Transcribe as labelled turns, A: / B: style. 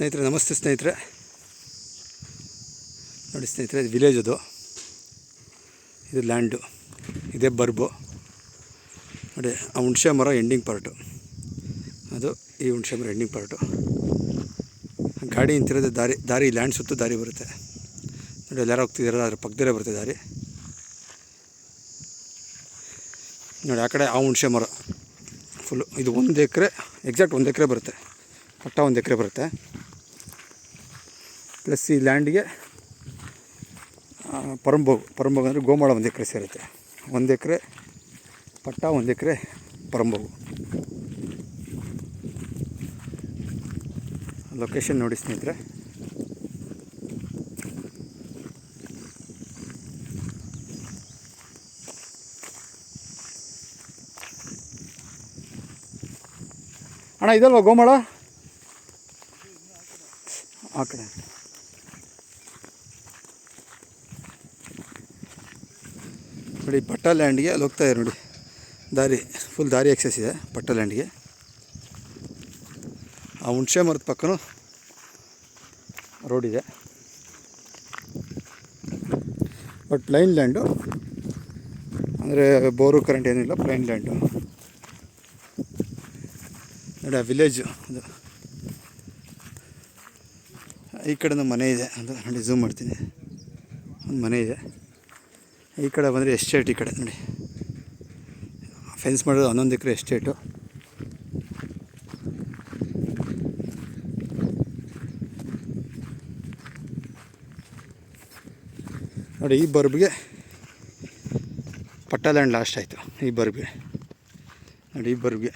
A: ಸ್ನೇಹಿತರೆ ನಮಸ್ತೆ ಸ್ನೇಹಿತರೆ. ನೋಡಿ ಸ್ನೇಹಿತರೆ, ಇದು ವಿಲೇಜ್, ಇದು ಲ್ಯಾಂಡು, ಇದೇ ಬರ್ಬು. ನೋಡಿ ಆ ಹುಣಸೆ ಮರ ಎಂಡಿಂಗ್ ಪಾರ್ಟು, ಅದು ಈ ಹುಣಸೆ ಮರ ಎಂಡಿಂಗ್ ಪಾರ್ಟು. ಗಾಡಿ ನಿಂತಿರೋದು ದಾರಿ ಲ್ಯಾಂಡ್ ಸುತ್ತು ದಾರಿ ಬರುತ್ತೆ. ನೋಡಿ ಎಲ್ಲರೂ ಹೋಗ್ತಿದ್ದಾರೆ, ಅದ್ರ ಪಕ್ಕದಲ್ಲೇ ಬರುತ್ತೆ ದಾರಿ. ನೋಡಿ ಆ ಕಡೆ ಆ ಹುಣಸೆ ಮರ ಫುಲ್ಲು. ಇದು 1 ಎಕರೆ, ಎಕ್ಸಾಕ್ಟ್ 1 ಎಕರೆ ಬರುತ್ತೆ, ಪಟ್ಟ 1 ಎಕರೆ ಬರುತ್ತೆ. ಪ್ಲಸ್ ಈ ಲ್ಯಾಂಡಿಗೆ ಪರಂಬೋಗು ಅಂದರೆ ಗೋಮಾಳ 1 ಎಕರೆ ಸೇರುತ್ತೆ. 1 ಎಕರೆ ಪಟ್ಟ, 1 ಎಕರೆ ಪರಂಬೋಗು. ಲೊಕೇಶನ್ ನೋಡಿ ಸ್ನೇಹಿತರೆ. ಅಣ್ಣ ಇದಲ್ವಾ ಗೋಮಾಳ? ಆ ಕಡೆ ನೋಡಿ, ಪಟ್ಟ ಲ್ಯಾಂಡ್ಗೆ ಅಲ್ಲಿ ಹೋಗ್ತಾ ಇದೆ ನೋಡಿ ದಾರಿ, ಫುಲ್ ದಾರಿ ಎಕ್ಸೆಸ್ ಇದೆ ಪಟ್ಟ ಲ್ಯಾಂಡ್ಗೆ. ಆ ಹುಣಸೆ ಮರದ ಪಕ್ಕನೂ ರೋಡ್ ಇದೆ. ಬಟ್ ಪ್ಲೈನ್ ಲ್ಯಾಂಡು, ಅಂದರೆ ಬೋರು ಕರೆಂಟ್ ಏನಿಲ್ಲ, ಪ್ಲೈನ್ ಲ್ಯಾಂಡು. ನೋಡಿ ಆ ವಿಲೇಜು, ಅದು ಈ ಕಡೆ ಮನೆ ಇದೆ, ಅದು ನೋಡಿ ಝೂಮ್ ಮಾಡ್ತೀನಿ. ಒಂದು ಮನೆ ಇದೆ. ಈ ಕಡೆ ಬಂದರೆ ಎಸ್ಟೇಟ್. ಈ ಕಡೆ ನೋಡಿ ಫೆನ್ಸ್ ಮಾಡೋದು 11 ಎಕರೆ ಎಸ್ಟೇಟು. ನೋಡಿ ಈ ಬರ್ಬ್ಗೆ ಪಟ್ಟ ಲ್ಯಾಂಡ್ ಲಾಸ್ಟ್ ಆಯಿತು. ಈ ಬರ್ಬ್ಗೆ ನೋಡಿ, ಈ ಬರ್ಬ್ಗೆ